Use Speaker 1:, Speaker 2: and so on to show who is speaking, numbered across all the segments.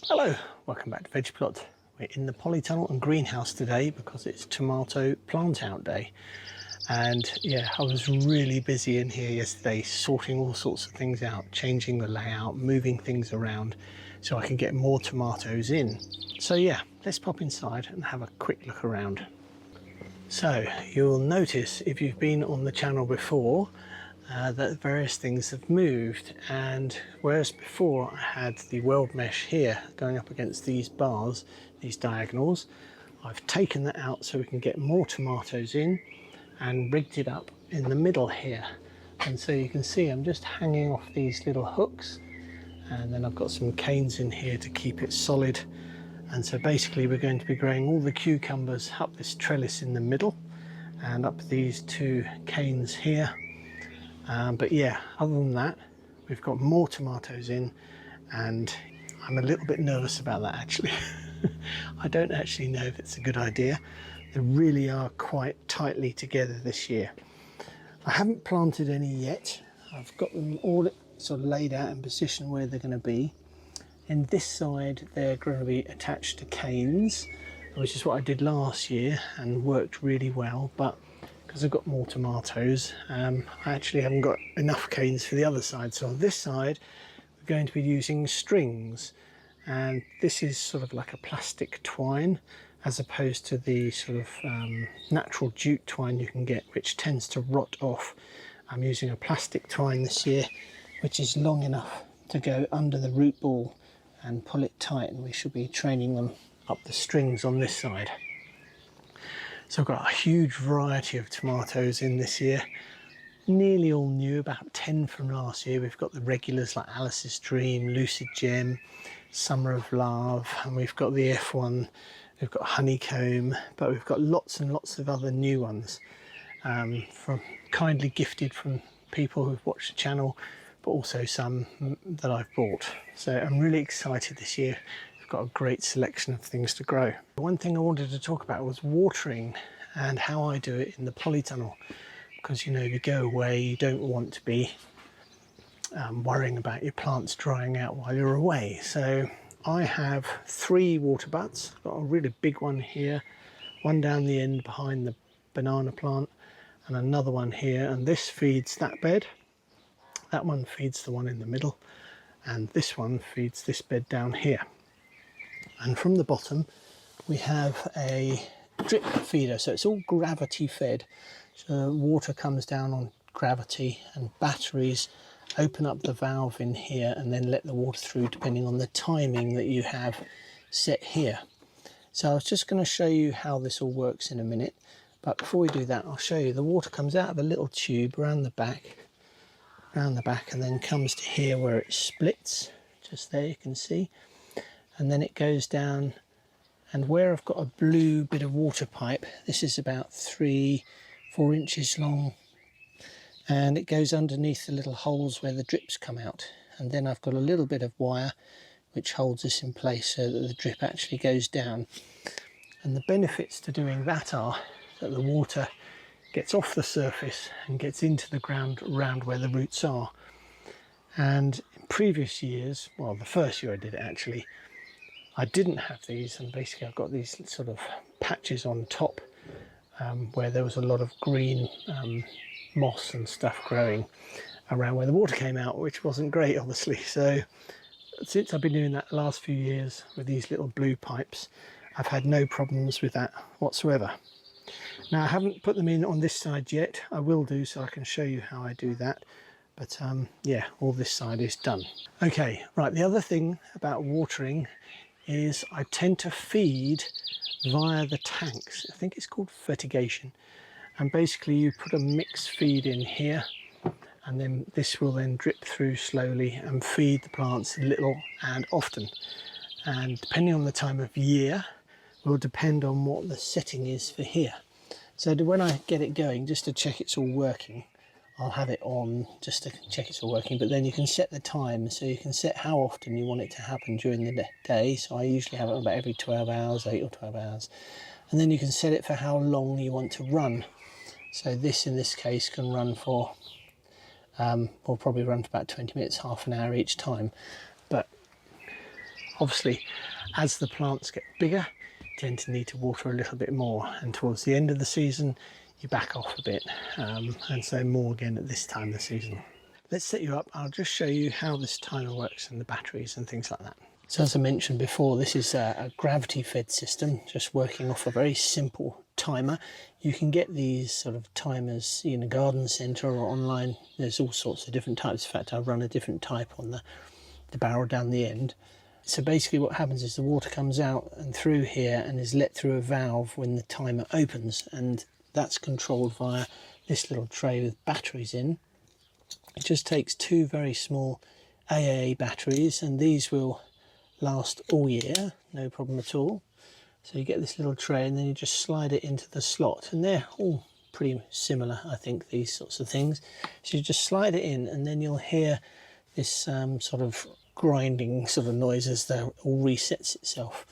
Speaker 1: Hello, welcome back to Veg Plot. We're in the polytunnel and greenhouse today because it's tomato plant out day. And yeah, I was really busy in here yesterday sorting all sorts of things out, changing the layout, moving things around so I can get more tomatoes in. So yeah, let's pop inside and have a quick look around. So you'll notice if you've been on the channel before that various things have moved, and whereas before I had the Weldmesh here going up against these bars, these diagonals, I've taken that out so we can get more tomatoes in and rigged it up in the middle here. And so you can see I'm just hanging off these little hooks, and then I've got some canes in here to keep it solid. And so basically we're going to be growing all the cucumbers up this trellis in the middle and up these two canes here. But yeah, other than that, we've got more tomatoes in, and I'm a little bit nervous about that actually. I don't actually know if it's a good idea. They really are quite tightly together this year. I haven't planted any yet. I've got them all sort of laid out in position where they're going to be. In this side, they're going to be attached to canes, which is what I did last year and worked really well. But because I've got more tomatoes, I actually haven't got enough canes for the other side. So on this side, we're going to be using strings, and this is sort of like a plastic twine as opposed to the sort of natural jute twine you can get, which tends to rot off. I'm using a plastic twine this year, which is long enough to go under the root ball and pull it tight, and we should be training them up the strings on this side. So I've got a huge variety of tomatoes in this year, nearly all new, about 10 from last year. We've got the regulars like Alice's Dream, Lucid Gem, Summer of Love, and we've got the F1, we've got Honeycomb, but we've got lots and lots of other new ones, from kindly gifted from people who've watched the channel, but also some that I've bought. So I'm really excited this year. We've got a great selection of things to grow. One thing I wanted to talk about was watering and how I do it in the polytunnel, because you know, if you go away, you don't want to be worrying about your plants drying out while you're away. So I have 3 water butts. I've got a really big one here, one down the end behind the banana plant, and another one here, and this feeds that bed. That one feeds the one in the middle, and this one feeds this bed down here. And from the bottom we have a drip feeder, so it's all gravity fed. So water comes down on gravity, and batteries open up the valve in here and then let the water through depending on the timing that you have set here. So I was just going to show you how this all works in a minute, but before we do that, I'll show you the water comes out of a little tube around the back, and then comes to here where it splits, just there you can see, and then it goes down, and where I've got a blue bit of water pipe, this is about 3-4 inches long, and it goes underneath the little holes where the drips come out, and then I've got a little bit of wire which holds this in place so that the drip actually goes down. And the benefits to doing that are that the water gets off the surface and gets into the ground around where the roots are. And in previous years, well, the first year I did it actually, I didn't have these, and basically I've got these sort of patches on top where there was a lot of green moss and stuff growing around where the water came out, which wasn't great obviously. So since I've been doing that the last few years with these little blue pipes, I've had no problems with that whatsoever. Now I haven't put them in on this side yet. I will do, so I can show you how I do that. But yeah, all this side is done. Okay, right, the other thing about watering is I tend to feed via the tanks. I think it's called fertigation. And basically you put a mixed feed in here, and then this will then drip through slowly and feed the plants little and often. And depending on the time of year, will depend on what the setting is for here. So when I get it going, just to check it's all working, I'll have it on just to check it's all working, but then you can set the time, so you can set how often you want it to happen during the day. So I usually have it about every 12 hours, 8 or 12 hours. And then you can set it for how long you want to run. So this, in this case, can run for, will probably run for about 20 minutes, half an hour each time. But Obviously, as the plants get bigger, you tend to need to water a little bit more, and towards the end of the season you back off a bit, and so more again at this time of the season. Let's set you up. I'll just show you how this timer works and the batteries and things like that. So as I mentioned before, this is a gravity fed system, just working off a very simple timer. You can get these sort of timers in a garden centre or online. There's all sorts of different types. In fact, I run a different type on the barrel down the end. So basically what happens is the water comes out and through here and is let through a valve when the timer opens, and that's controlled via this little tray with batteries in. It just takes two very small AAA batteries, and these will last all year, no problem at all. So you get this little tray and then you just slide it into the slot, and they're all pretty similar, I think, these sorts of things. So you just slide it in and then you'll hear this sort of grinding sort of noise as the all resets itself.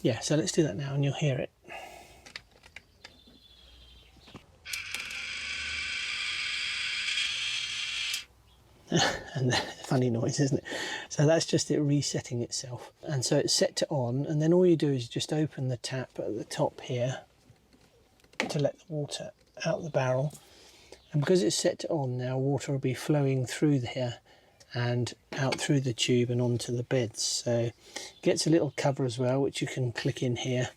Speaker 1: Yeah, so let's do that now and you'll hear it. And funny noise, isn't it? So that's just it resetting itself, and so it's set to on, and then all you do is just open the tap at the top here to let the water out the barrel, and because it's set to on now, water will be flowing through here and out through the tube and onto the beds. So it gets a little cover as well, which you can click in here.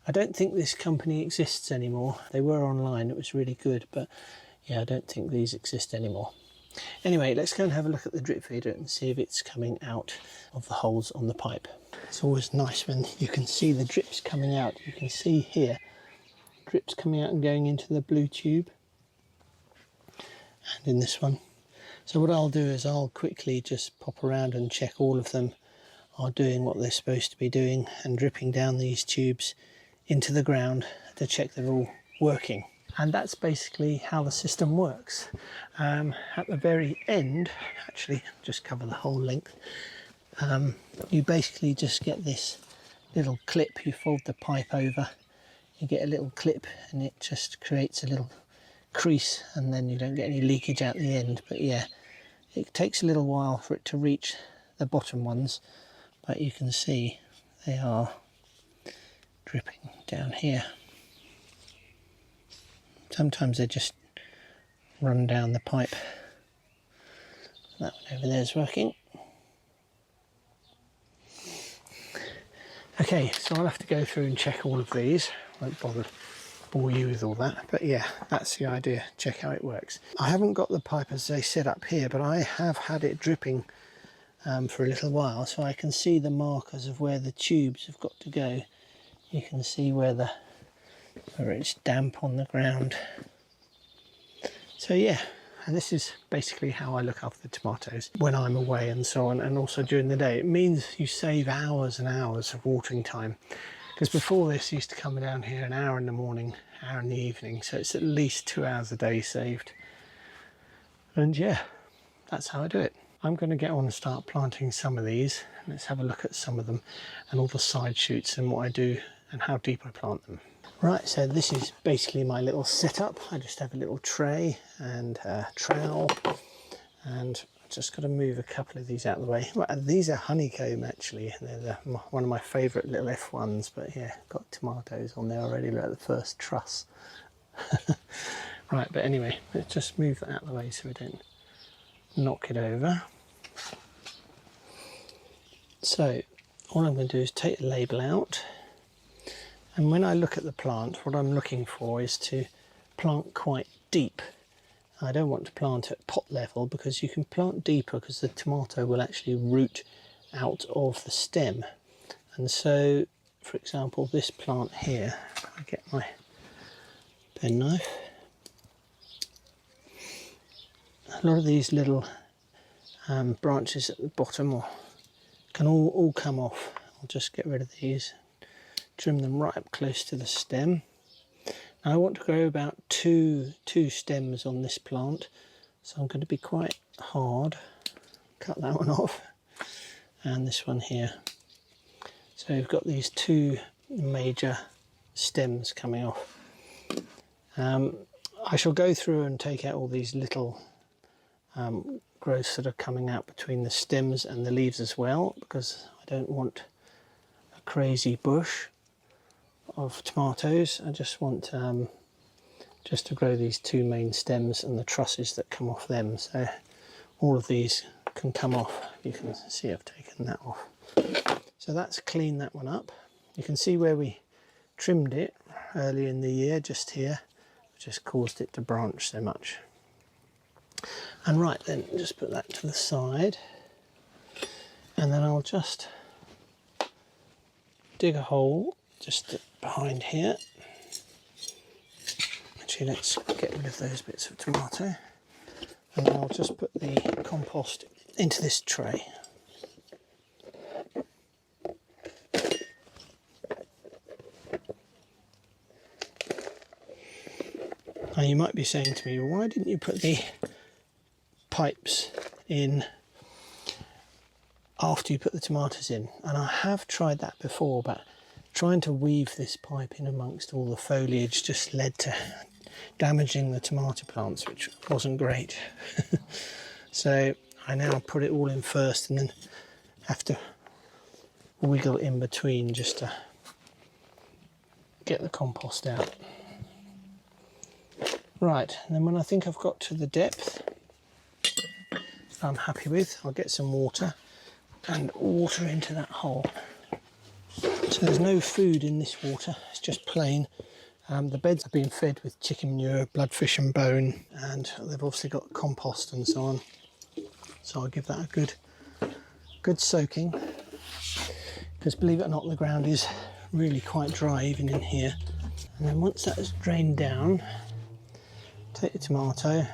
Speaker 1: I don't think this company exists anymore. They were online, it was really good, but yeah, I don't think these exist anymore. Anyway, let's go and have a look at the drip feeder and see if it's coming out of the holes on the pipe. It's always nice when you can see the drips coming out. You can see here drips coming out and going into the blue tube, and in this one. So what I'll do is I'll quickly just pop around and check all of them are doing what they're supposed to be doing and dripping down these tubes into the ground to check they're all working. And that's basically how the system works. At the very end, actually, just cover the whole length, you basically just get this little clip. You fold the pipe over, you get a little clip, and it just creates a little crease, and then you don't get any leakage out the end. But yeah, it takes a little while for it to reach the bottom ones, but you can see they are dripping down here. Sometimes they just run down the pipe. That one over there is working. Okay, so I'll have to go through and check all of these. I won't bore you with all that, but yeah, that's the idea. Check how it works. I haven't got the pipe as they set up here, but I have had it dripping for a little while, so I can see the markers of where the tubes have got to go. You can see where it's damp on the ground. So yeah, and this is basically how I look after the tomatoes when I'm away and so on, and also during the day. It means you save hours and hours of watering time, because before this I used to come down here an hour in the morning, hour in the evening, so it's at least 2 hours a day saved. And yeah, that's how I do it. I'm going to get on and start planting some of these. Let's have a look at some of them and all the side shoots and what I do and how deep I plant them. Right, so this is basically my little setup. I just have a little tray and a trowel, and I've just got to move a couple of these out of the way. Well, these are honeycomb actually. They're one of my favourite little F1s, but yeah, got tomatoes on there already. Look at the first truss. Right, but anyway, let's just move that out of the way so we don't knock it over. So all I'm going to do is take the label out. And when I look at the plant, what I'm looking for is to plant quite deep. I don't want to plant at pot level, because you can plant deeper because the tomato will actually root out of the stem. And so, for example, this plant here, if I get my penknife, a lot of these little branches at the bottom can all come off. I'll just get rid of these. Trim them right up close to the stem. Now I want to grow about two stems on this plant, so I'm going to be quite hard. Cut that one off, and this one here. So we've got these two major stems coming off. I shall go through and take out all these little growths that are coming out between the stems and the leaves as well, because I don't want a crazy bush of tomatoes. I just want just to grow these two main stems and the trusses that come off them. So all of these can come off. You can see I've taken that off. So that's cleaned that one up. You can see where we trimmed it early in the year, just here, just caused it to branch so much. And right then, just put that to the side, and then I'll just dig a hole just behind here. Actually, let's get rid of those bits of tomato, and I'll just put the compost into this tray. Now you might be saying to me, why didn't you put the pipes in after you put the tomatoes in? And I have tried that before, but trying to weave this pipe in amongst all the foliage just led to damaging the tomato plants, which wasn't great. So I now put it all in first and then have to wiggle in between just to get the compost out. Right, and then when I think I've got to the depth I'm happy with, I'll get some water and water into that hole. So there's no food in this water, it's just plain. The beds have been fed with chicken manure, bloodfish and bone, and they've obviously got compost and so on. So I'll give that a good soaking, because believe it or not, the ground is really quite dry even in here. And then once that has drained down, take the tomato,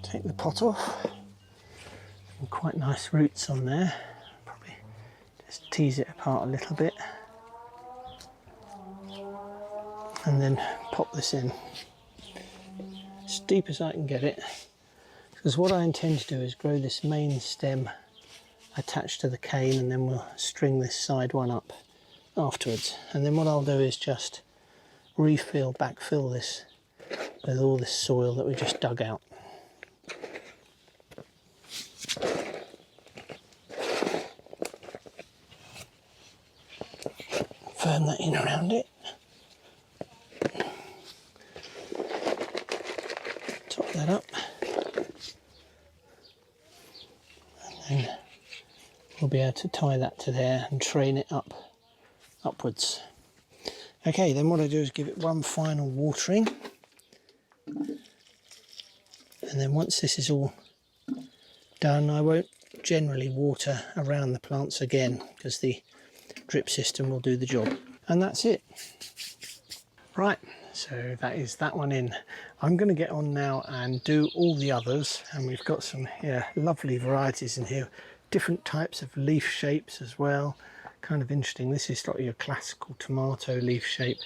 Speaker 1: take the pot off, some quite nice roots on there, probably just tease it apart a little bit, and then pop this in as deep as I can get it, because what I intend to do is grow this main stem attached to the cane, and then we'll string this side one up afterwards. And then what I'll do is just backfill this with all this soil that we just dug out. Firm that in around it. Top that up. And then we'll be able to tie that to there and train it upwards. Okay, then what I do is give it one final watering. And then once this is all done, I won't generally water around the plants again, because the drip system will do the job. And that's it. Right, so that is that one in. I'm going to get on now and do all the others, and we've got some lovely varieties in here, different types of leaf shapes as well. Kind of interesting. This is like your classical tomato leaf shape,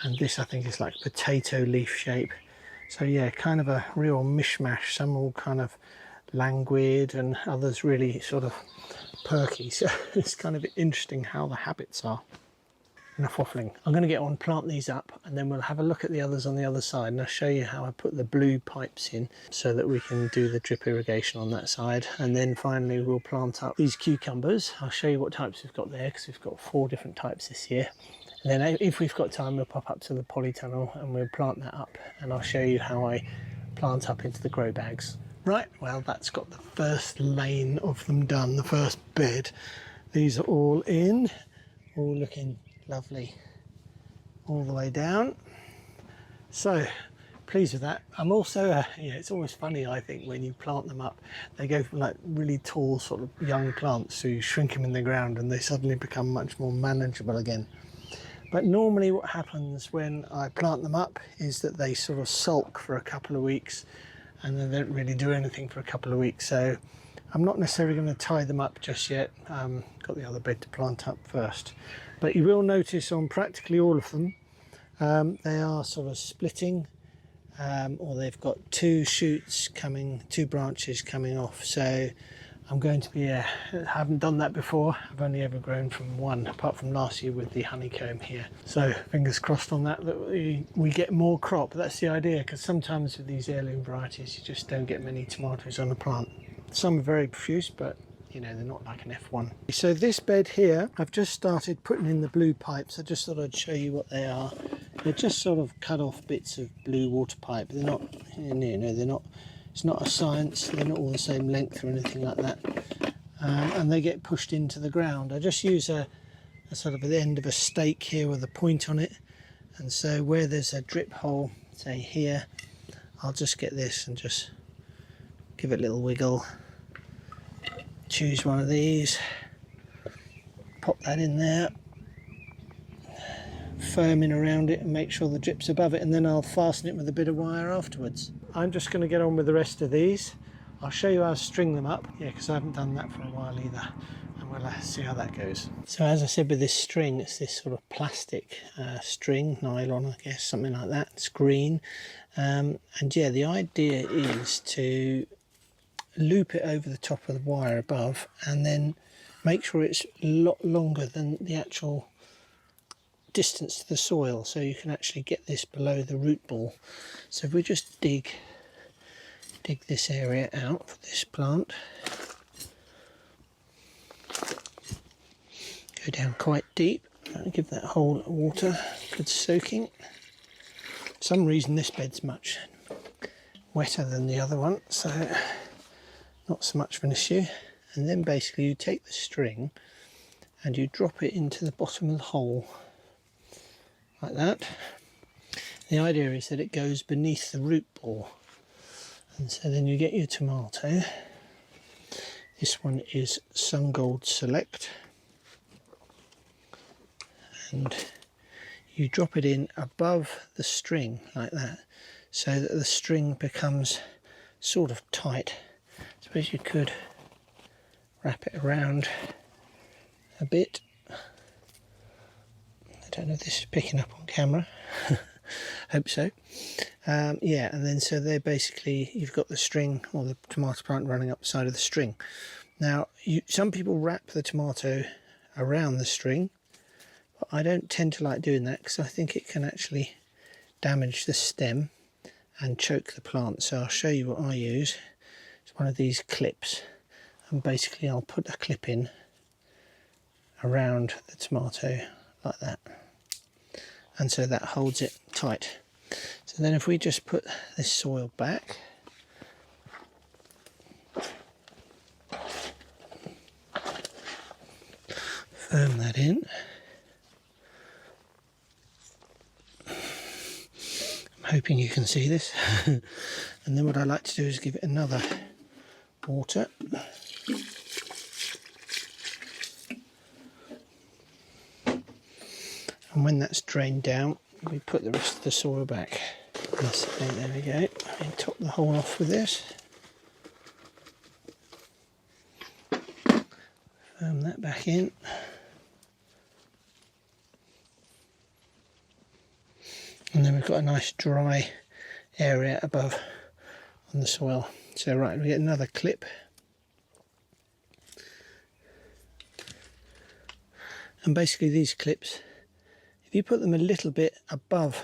Speaker 1: and this I think is like potato leaf shape. So yeah, kind of a real mishmash. Some all kind of languid and others really sort of perky. So it's kind of interesting how the habits are. Enough waffling. I'm going to get on, plant these up, and then we'll have a look at the others on the other side, and I'll show you how I put the blue pipes in so that we can do the drip irrigation on that side. And then finally we'll plant up these cucumbers. I'll show you what types we've got there, because we've got 4 different types this year. And then if we've got time, we'll pop up to the polytunnel and we'll plant that up, and I'll show you how I plant up into the grow bags. Right, well, that's got the first lane of them done, the first bed. These are all in, all looking lovely all the way down. So pleased with that. I'm also it's always funny, I think, when you plant them up, they go from like really tall sort of young plants, so you shrink them in the ground and they suddenly become much more manageable again. But normally what happens when I plant them up is that they sort of sulk for a couple of weeks and they don't really do anything for a couple of weeks. So I'm not necessarily going to tie them up just yet. Got the other bed to plant up first. But you will notice on practically all of them, they are sort of splitting, or they've got 2 shoots coming, 2 branches coming off. So I'm going to be, I haven't done that before. I've only ever grown from 1, apart from last year with the honeycomb here. So fingers crossed on that, that we get more crop. That's the idea, because sometimes with these heirloom varieties, you just don't get many tomatoes on a plant. Some are very profuse, but you know, they're not like an F1. So this bed here, I've just started putting in the blue pipes. I just thought I'd show you what they are. They're just sort of cut off bits of blue water pipe. They're not, you know, they're not, it's not a science, they're not all the same length or anything like that. And they get pushed into the ground. I just use a sort of the end of a stake here with a point on it. And so where there's a drip hole, say here, I'll just get this and just give it a little wiggle. Choose one of these, pop that in there, firming around it and make sure the drip's above it, and then I'll fasten it with a bit of wire afterwards. I'm just going to get on with the rest of these. I'll show you how to string them up, yeah, because I haven't done that for a while either, and we'll see how that goes. So as I said with this string, it's this sort of plastic string, nylon I guess, something like that. It's green, and yeah, the idea is to loop it over the top of the wire above and then make sure it's a lot longer than the actual distance to the soil, so you can actually get this below the root ball. So if we just dig this area out for this plant, go down quite deep and give that whole water good soaking. For some reason this bed's much wetter than the other one, so not so much of an issue. And then basically you take the string and you drop it into the bottom of the hole like that. The idea is that it goes beneath the root ball, and so then you get your tomato. This one is Sun Gold Select, and you drop it in above the string like that, so that the string becomes sort of tight. I suppose you could wrap it around a bit. I don't know if this is picking up on camera. Hope so. Yeah, and then so they're basically, you've got the string or the tomato plant running up the side of the string. Now, some people wrap the tomato around the string, but I don't tend to like doing that because I think it can actually damage the stem and choke the plant. So I'll show you what I use. It's one of these clips, and basically I'll put a clip in around the tomato like that, and so that holds it tight. So then if we just put this soil back, firm that in, I'm hoping you can see this. And then what I like to do is give it another water. And when that's drained down, we put the rest of the soil back. There we go. And top the hole off with this. Firm that back in. And then we've got a nice dry area above on the soil. So right, we get another clip. And basically these clips, if you put them a little bit above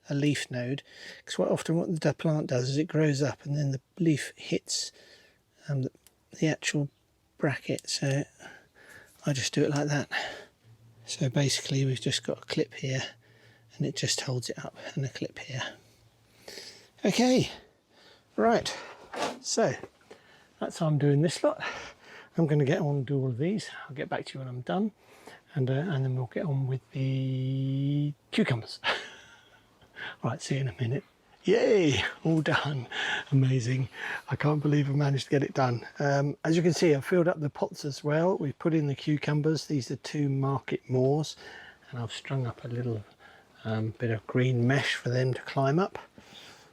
Speaker 1: a leaf node, because quite often what the plant does is it grows up and then the leaf hits the actual bracket, so I just do it like that. So basically we've just got a clip here and it just holds it up, and a clip here. Okay, right, so that's how I'm doing this lot. I'm going to get on and do all of these. I'll get back to you when I'm done, and then we'll get on with the cucumbers. Right, see you in a minute. Yay, all done. Amazing. I can't believe I managed to get it done. As you can see, I've filled up the pots as well. We've put in the cucumbers. These are 2 market moors, and I've strung up a little bit of green mesh for them to climb up.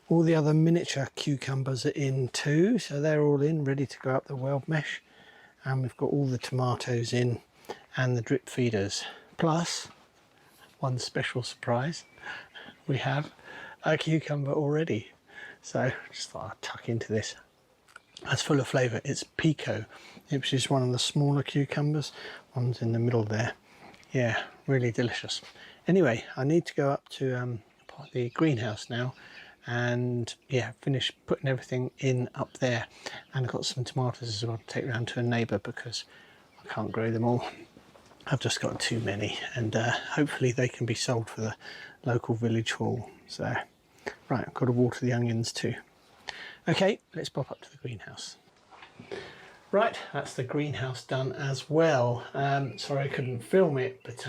Speaker 1: All the other miniature cucumbers are in too, so they're all in, ready to go up the Weldmesh. And we've got all the tomatoes in and the drip feeders. Plus, one special surprise, we have a cucumber already. So just thought I'd tuck into this. That's full of flavour. It's Pico, which is one of the smaller cucumbers. One's in the middle there. Yeah, really delicious. Anyway, I need to go up to the greenhouse now and yeah, finish putting everything in up there. And I've got some tomatoes as well to take around to a neighbour because I can't grow them all. I've just got too many, and hopefully they can be sold for the local village hall. So right, I've got to water the onions too. Okay, let's pop up to the greenhouse. Right, that's the greenhouse done as well. Sorry I couldn't film it, but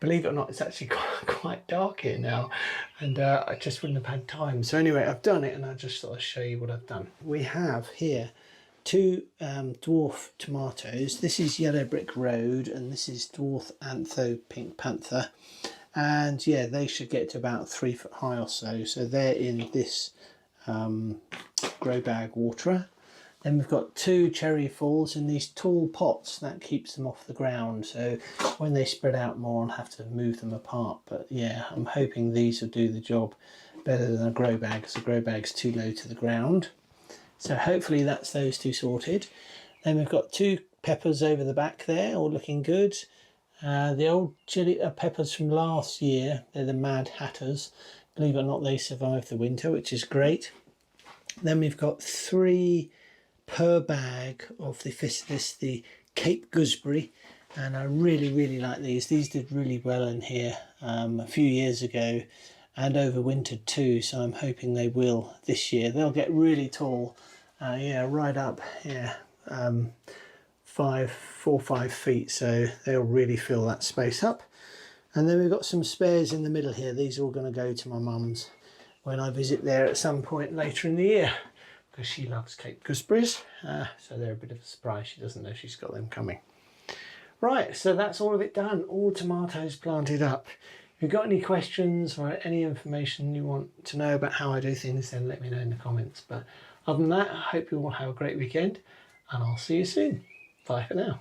Speaker 1: believe it or not, it's actually quite dark here now, and I just wouldn't have had time. So anyway, I've done it, and I just thought I'd show you what I've done. We have here two dwarf tomatoes. This is Yellow Brick Road, and this is Dwarf Antho Pink Panther. And yeah, they should get to about 3 foot high or so. So they're in this grow bag waterer. Then we've got two cherry falls in these tall pots. That keeps them off the ground. So when they spread out more, I'll have to move them apart. But yeah, I'm hoping these will do the job better than a grow bag, because a grow bag's too low to the ground. So hopefully that's those two sorted. Then we've got two peppers over the back there, all looking good. The old chili peppers from last year, they're the Mad Hatters. Believe it or not, they survived the winter, which is great. Then we've got 3 per bag of the Cape Gooseberry, and I really like these. These did really well in here a few years ago and overwintered too, so I'm hoping they will this year. They'll get really tall, yeah, right up, yeah, 4 or 5 feet, so they'll really fill that space up. And then we've got some spares in the middle here. These are all going to go to my mum's when I visit there at some point later in the year, because she loves Cape Gooseberries, so they're a bit of a surprise. She doesn't know she's got them coming. Right, so that's all of it done, all tomatoes planted up. If you've got any questions or any information you want to know about how I do things, then let me know in the comments. But other than that, I hope you all have a great weekend, and I'll see you soon. Bye for now.